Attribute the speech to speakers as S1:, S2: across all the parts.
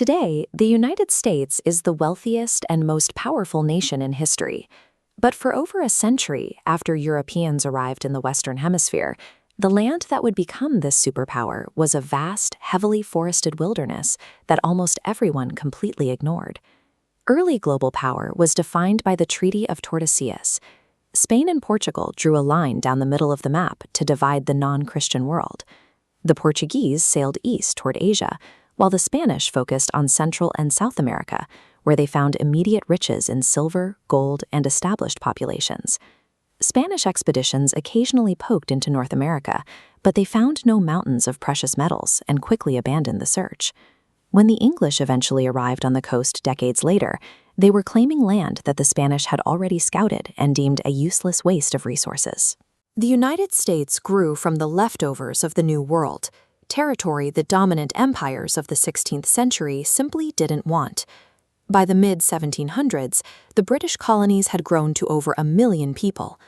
S1: Today, the United States is the wealthiest and most powerful nation in history. But for over a century after Europeans arrived in the Western Hemisphere, the land that would become this superpower was a vast, heavily forested wilderness that almost everyone completely ignored. Early global power was defined by the Treaty of Tordesillas. Spain and Portugal drew a line down the middle of the map to divide the non-Christian world. The Portuguese sailed east toward Asia, while the Spanish focused on Central and South America, where they found immediate riches in silver, gold, and established populations. Spanish expeditions occasionally poked into North America, but they found no mountains of precious metals and quickly abandoned the search. When the English eventually arrived on the coast decades later, they were claiming land that the Spanish had already scouted and deemed a useless waste of resources. The United States grew from the leftovers of the New World, territory the dominant empires of the 16th century simply didn't want. By the mid-1700s, the British colonies had grown to over 1 million people.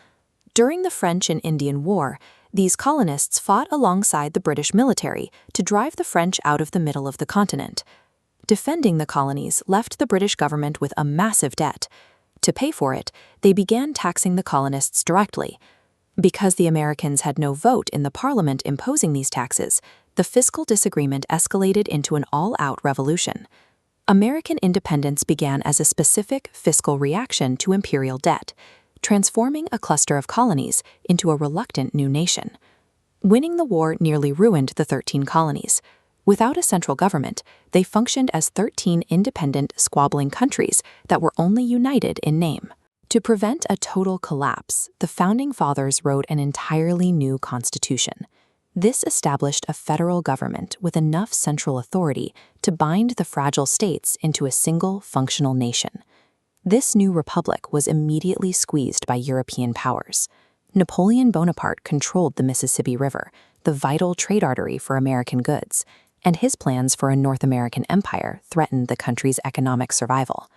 S1: During the French and Indian War, these colonists fought alongside the British military to drive the French out of the middle of the continent. Defending the colonies left the British government with a massive debt. To pay for it, they began taxing the colonists directly. Because the Americans had no vote in the parliament imposing these taxes, the fiscal disagreement escalated into an all-out revolution. American independence began as a specific fiscal reaction to imperial debt, transforming a cluster of colonies into a reluctant new nation. Winning the war nearly ruined the 13 colonies. Without a central government, they functioned as 13 independent, squabbling countries that were only united in name. To prevent a total collapse, the Founding Fathers wrote an entirely new constitution. This established a federal government with enough central authority to bind the fragile states into a single, functional nation. This new republic was immediately squeezed by European powers. Napoleon Bonaparte controlled the Mississippi River, the vital trade artery for American goods, and his plans for a North American empire threatened the country's economic survival.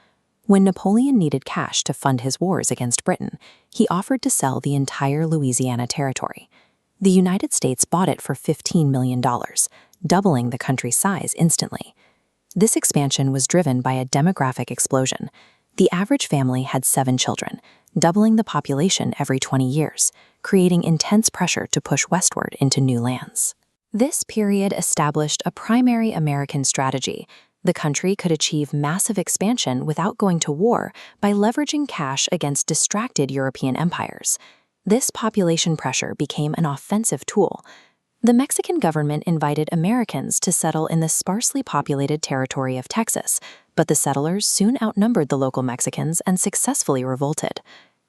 S1: When Napoleon needed cash to fund his wars against Britain, he offered to sell the entire Louisiana Territory. The United States bought it for $15 million, doubling the country's size instantly. This expansion was driven by a demographic explosion. The average family had 7 children, doubling the population every 20 years, creating intense pressure to push westward into new lands. This period established a primary American strategy. The country could achieve massive expansion without going to war by leveraging cash against distracted European empires. This population pressure became an offensive tool. The Mexican government invited Americans to settle in the sparsely populated territory of Texas, but the settlers soon outnumbered the local Mexicans and successfully revolted.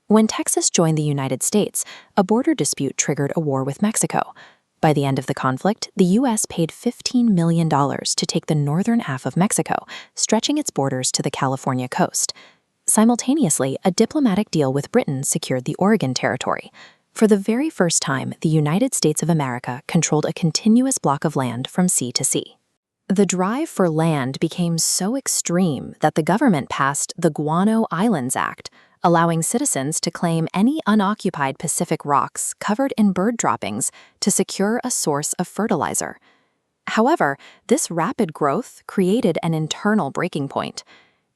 S1: When Texas joined the United States, a border dispute triggered a war with Mexico. By the end of the conflict, the U.S. paid $15 million to take the northern half of Mexico, stretching its borders to the California coast. Simultaneously, a diplomatic deal with Britain secured the Oregon Territory. For the very first time, the United States of America controlled a continuous block of land from sea to sea. The drive for land became so extreme that the government passed the Guano Islands Act, allowing citizens to claim any unoccupied Pacific rocks covered in bird droppings to secure a source of fertilizer. However, this rapid growth created an internal breaking point.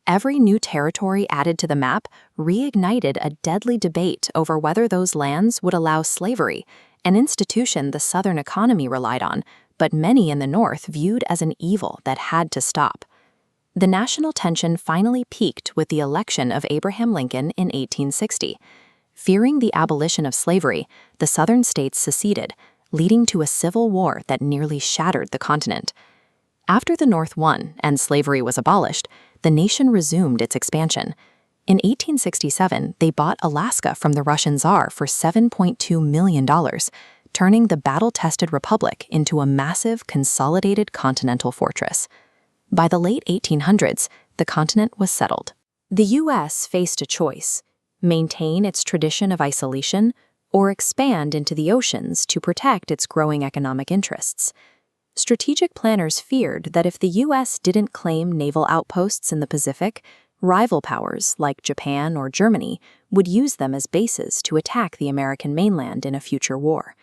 S1: Every new territory added to the map reignited a deadly debate over whether those lands would allow slavery, an institution the Southern economy relied on, but many in the North viewed as an evil that had to stop. The national tension finally peaked with the election of Abraham Lincoln in 1860. Fearing the abolition of slavery, the Southern states seceded, leading to a civil war that nearly shattered the continent. After the North won and slavery was abolished, the nation resumed its expansion. In 1867, they bought Alaska from the Russian Tsar for $7.2 million, turning the battle-tested republic into a massive, consolidated continental fortress. By the late 1800s, the continent was settled. The U.S. faced a choice: maintain its tradition of isolation or expand into the oceans to protect its growing economic interests. Strategic planners feared that if the U.S. didn't claim naval outposts in the Pacific, rival powers like Japan or Germany would use them as bases to attack the American mainland in a future war.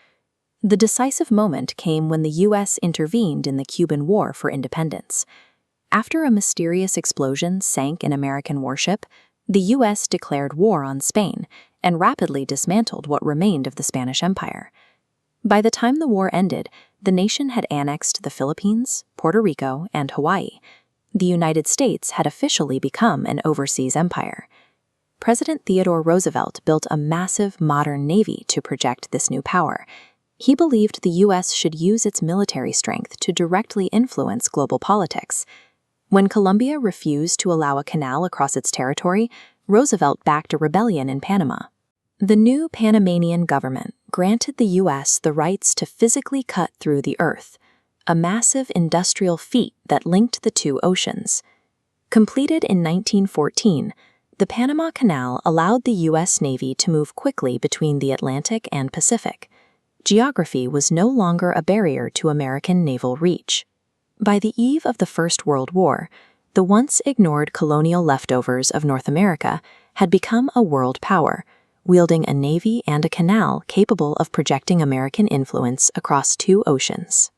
S1: The decisive moment came when the U.S. intervened in the Cuban War for Independence. After a mysterious explosion sank an American warship, the U.S. declared war on Spain and rapidly dismantled what remained of the Spanish Empire. By the time the war ended, the nation had annexed the Philippines, Puerto Rico, and Hawaii. The United States had officially become an overseas empire. President Theodore Roosevelt built a massive modern navy to project this new power. He believed the U.S. should use its military strength to directly influence global politics. When Colombia refused to allow a canal across its territory, Roosevelt backed a rebellion in Panama. The new Panamanian government granted the U.S. the rights to physically cut through the earth, a massive industrial feat that linked the two oceans. Completed in 1914, the Panama Canal allowed the U.S. Navy to move quickly between the Atlantic and Pacific. Geography was no longer a barrier to American naval reach. By the eve of the First World War, the once-ignored colonial leftovers of North America had become a world power, wielding a navy and a canal capable of projecting American influence across two oceans.